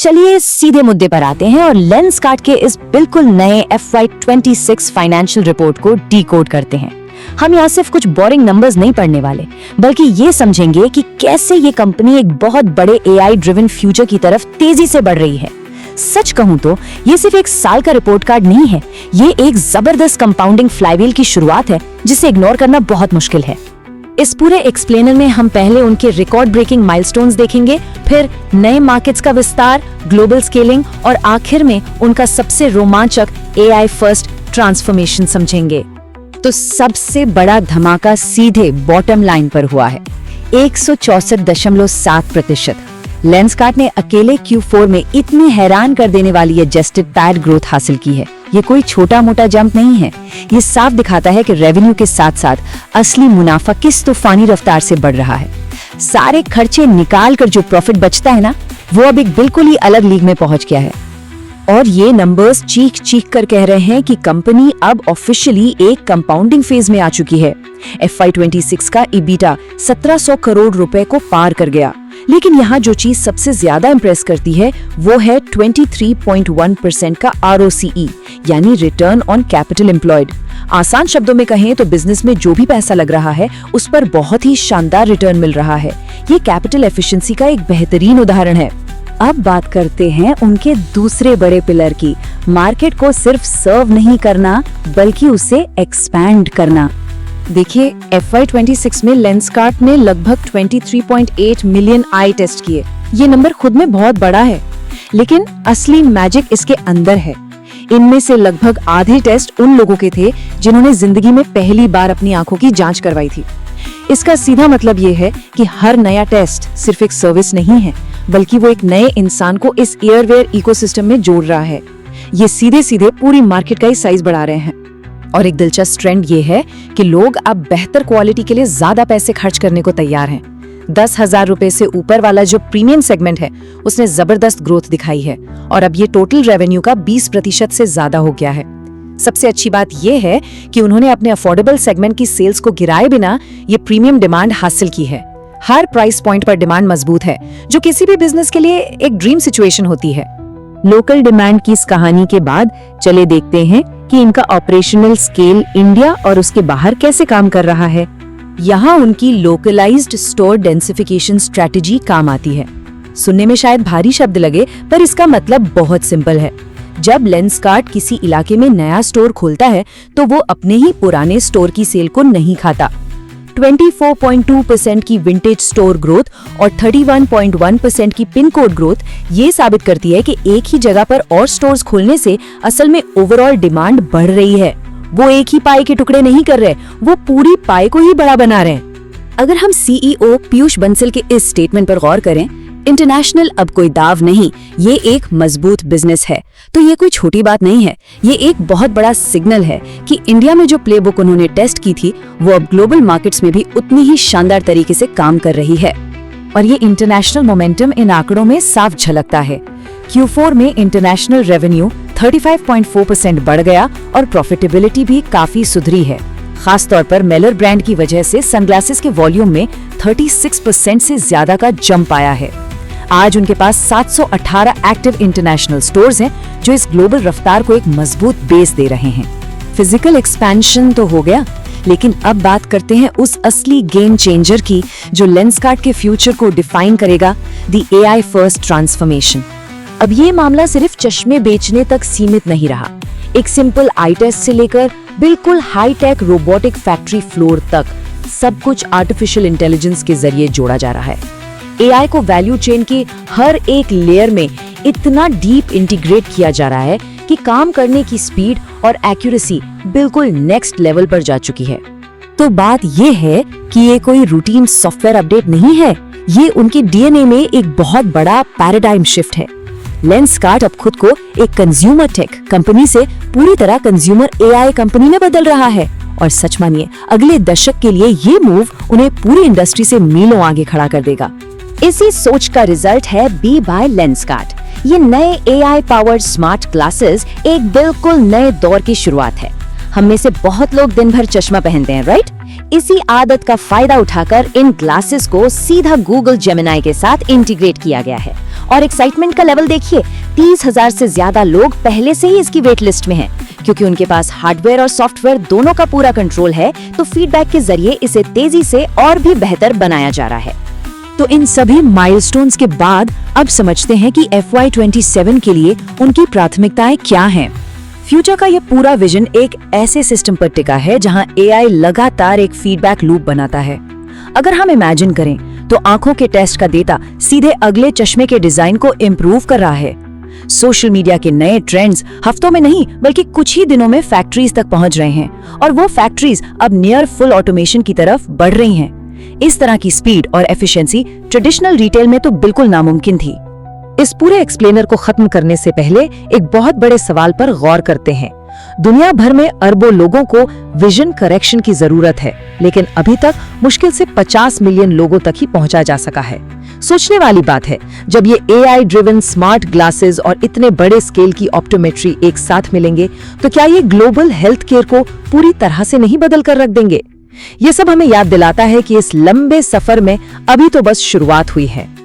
चलिए सीधे मुद्दे पर आते हैं और लेंसकार्ट के इस बिल्कुल नए FY26 फाइनेंशियल रिपोर्ट को डीकोड करते हैं। हम यहाँ सिर्फ कुछ बोरिंग नंबर्स नहीं पढ़ने वाले, बल्कि ये समझेंगे कि कैसे ये कंपनी एक बहुत बड़े AI ड्रिवन फ्यूचर की तरफ तेजी से बढ़ रही है। सच कहूँ तो ये सिर्फ एक साल का रिपोर्ट कार्ड नहीं है, ये एक जबरदस्त कंपाउंडिंग फ्लाईव्हील की शुरुआत है जिसे इग्नोर करना बहुत मुश्किल है। इस पूरे एक्सप्लेनर में हम पहले उनके रिकॉर्ड ब्रेकिंग माइलस्टोन्स देखेंगे, फिर नए मार्केट्स का विस्तार, ग्लोबल स्केलिंग और आखिर में उनका सबसे रोमांचक AI फर्स्ट ट्रांसफॉर्मेशन समझेंगे। तो सबसे बड़ा धमाका सीधे बॉटम लाइन पर हुआ है, 164.7%। लेंसकार्ट ने अकेले Q4 में इतनी हैरान कर देने वाली एडजस्टेड पैट ग्रोथ हासिल की है। ये कोई छोटा मोटा जंप नहीं है, ये साफ दिखाता है कि रेवेन्यू के साथ साथ असली मुनाफा किस तूफानी रफ्तार से बढ़ रहा है। सारे खर्चे निकाल कर जो प्रॉफिट बचता है ना, वो अब एक बिल्कुल ही अलग लीग में पहुंच गया है। और ये नंबर्स चीख चीख कर कह रहे हैं कि कंपनी अब ऑफिशियली एक कंपाउंडिंग फेज में आ चुकी है। FY26 का EBITDA 1700 करोड़ रुपए को पार कर गया। लेकिन यहाँ जो चीज सबसे ज्यादा इंप्रेस करती है वो है 23.1% का ROCE, यानी रिटर्न ऑन कैपिटल एम्प्लॉयड। आसान शब्दों में कहें तो बिजनेस में जो भी पैसा लग रहा है उस पर बहुत ही शानदार रिटर्न मिल रहा है। ये कैपिटल एफिशिएंसी का एक बेहतरीन उदाहरण है। अब बात करते हैं उनके दूसरे बड़े पिलर की, मार्केट को सिर्फ सर्व नहीं करना बल्कि उसे एक्सपैंड करना। देखिए, FY26 में लेंसकार्ट ने लगभग 23.8 मिलियन आई टेस्ट किए। ये नंबर खुद में बहुत बड़ा है, लेकिन असली मैजिक इसके अंदर है। इनमें से लगभग आधे टेस्ट उन लोगों के थे जिन्होंने जिंदगी में पहली बार अपनी आंखों की जांच करवाई थी। इसका सीधा मतलब ये है कि हर नया टेस्ट सिर्फ एक सर्विस नहीं है, बल्कि वो एक नए इंसान को इस एयरवेयर इकोसिस्टम में जोड़ रहा है। ये सीधे सीधे पूरी मार्केट का ही साइज बढ़ा रहे हैं। और एक दिलचस्प ट्रेंड ये है कि लोग अब बेहतर क्वालिटी के लिए ज्यादा पैसे खर्च करने को तैयार हैं। 10,000 रुपए से ऊपर वाला जो प्रीमियम सेगमेंट है उसने जबरदस्त ग्रोथ दिखाई है और अब ये टोटल रेवेन्यू का 20% से ज्यादा हो गया है। सबसे अच्छी बात यह है कि उन्होंने अपने अफोर्डेबल सेगमेंट की सेल्स को गिराए बिना ये प्रीमियम डिमांड हासिल की है। हर प्राइस पॉइंट पर डिमांड मजबूत है, जो किसी भी बिजनेस के लिए एक ड्रीम सिचुएशन होती है। लोकल डिमांड की इस कहानी के बाद चले देखते हैं कि इनका ऑपरेशनल स्केल इंडिया और उसके बाहर कैसे काम कर रहा है। यहाँ उनकी लोकलाइज्ड स्टोर डेंसिफिकेशन स्ट्रेटजी काम आती है। सुनने में शायद भारी शब्द लगे, पर इसका मतलब बहुत सिंपल है। जब लेंसकार्ट किसी इलाके में नया स्टोर खोलता है तो वो अपने ही पुराने स्टोर की सेल को नहीं खाता। 24.2% की विंटेज स्टोर ग्रोथ और 31.1% की पिन कोड ग्रोथ ये साबित करती है कि एक ही जगह पर और स्टोर्स खोलने से असल में ओवरऑल डिमांड बढ़ रही है। वो एक ही पाई के टुकड़े नहीं कर रहे, वो पूरी पाई को ही बड़ा बना रहे हैं। अगर हम CEO पीयूष बंसल के इस स्टेटमेंट पर गौर करें, इंटरनेशनल अब कोई दाव नहीं, ये एक मजबूत बिजनेस है, तो ये कोई छोटी बात नहीं है। ये एक बहुत बड़ा सिग्नल है कि इंडिया में जो प्लेबुक उन्होंने टेस्ट की थी वो अब ग्लोबल मार्केट्स में भी उतनी ही शानदार तरीके से काम कर रही है। और ये इंटरनेशनल मोमेंटम इन आंकड़ों में साफ झलकता है। Q4 में इंटरनेशनल रेवेन्यू 35.4% बढ़ गया और प्रॉफिटेबिलिटी भी काफी सुधरी है। खासतौर पर मेलर ब्रांड की वजह से सनग्लासेस के वॉल्यूम में 36% से ज्यादा का जंप आया है। आज उनके पास 718 एक्टिव इंटरनेशनल स्टोर्स हैं, जो इस ग्लोबल रफ्तार को एक मजबूत बेस दे रहे हैं। फिजिकल एक्सपेंशन तो हो गया, लेकिन अब बात करते हैं उस असली गेम चेंजर की जो लेंसकार्ट के फ्यूचर को डिफाइन करेगा, द AI फर्स्ट ट्रांसफॉर्मेशन। अब ये मामला सिर्फ चश्मे बेचने तक सीमित नहीं रहा। एक सिंपल आई टेस्ट से लेकर बिल्कुल high tech robotic factory floor तक सब कुछ आर्टिफिशियल इंटेलिजेंस के जरिए जोड़ा जा रहा है। AI को वैल्यू चेन के हर एक लेयर में इतना डीप इंटीग्रेट किया जा रहा है कि काम करने की स्पीड और एक्यूरेसी बिल्कुल नेक्स्ट लेवल पर जा चुकी है। तो बात ये है कि ये कोई रूटीन सॉफ्टवेयर अपडेट नहीं है, ये उनके DNA में एक बहुत बड़ा पैराडाइम शिफ्ट है। लेंसकार्ट अब खुद को एक कंज्यूमर टेक कंपनी से पूरी तरह कंज्यूमर AI कंपनी में बदल रहा है। और सच मानिए, अगले दशक के लिए ये मूव उन्हें पूरी इंडस्ट्री से मीलों आगे खड़ा कर देगा। इसी सोच का रिजल्ट है बी बाय लेंसकार्ट। ये नए AI पावर्ड स्मार्ट ग्लासेस एक बिल्कुल नए दौर की शुरुआत है। हम में से बहुत लोग दिन भर चश्मा पहनते हैं, राइट? इसी आदत का फायदा उठाकर इन ग्लासेस को सीधा गूगल जेमिनाई के साथ इंटीग्रेट किया गया है और एक्साइटमेंट का लेवल देखिए, 30,000 से ज्यादा लोग पहले से ही इसकी वेट लिस्ट में हैं। क्योंकि उनके पास हार्डवेयर और सॉफ्टवेयर दोनों का पूरा कंट्रोल है, तो फीडबैक के जरिए इसे तेजी से और भी बेहतर बनाया जा रहा है। तो इन सभी माइलस्टोन्स के बाद अब समझते हैं कि FY27 के लिए उनकी प्राथमिकताएं क्या हैं। फ्यूचर का ये पूरा विजन एक ऐसे सिस्टम पर टिका है जहां AI लगातार एक फीडबैक लूप बनाता है। अगर हम इमेजिन करें तो आंखों के टेस्ट का डेटा सीधे अगले चश्मे के डिजाइन को इम्प्रूव कर रहा है। सोशल मीडिया के नए ट्रेंड्स हफ्तों में नहीं बल्कि कुछ ही दिनों में फैक्ट्रीज तक पहुंच रहे हैं, और वो फैक्ट्रीज अब नियर फुल ऑटोमेशन की तरफ बढ़ रही हैं। इस तरह की स्पीड और एफिशिएंसी ट्रेडिशनल रिटेल में तो बिल्कुल नामुमकिन थी। इस पूरे एक्सप्लेनर को खत्म करने से पहले एक बहुत बड़े सवाल पर गौर करते हैं। दुनिया भर में अरबों लोगों को विजन करेक्शन की जरूरत है, लेकिन अभी तक मुश्किल से 50 मिलियन लोगों तक ही पहुंचा जा सका है। सोचने वाली बात है, जब ये AI ड्रिवन स्मार्ट ग्लासेस और इतने बड़े स्केल की ऑप्टोमेट्री एक साथ मिलेंगे, तो क्या ये ग्लोबल हेल्थ केयर को पूरी तरह से नहीं बदल कर रख देंगे? ये सब हमें याद दिलाता है कि इस लंबे सफर में अभी तो बस शुरुआत हुई है।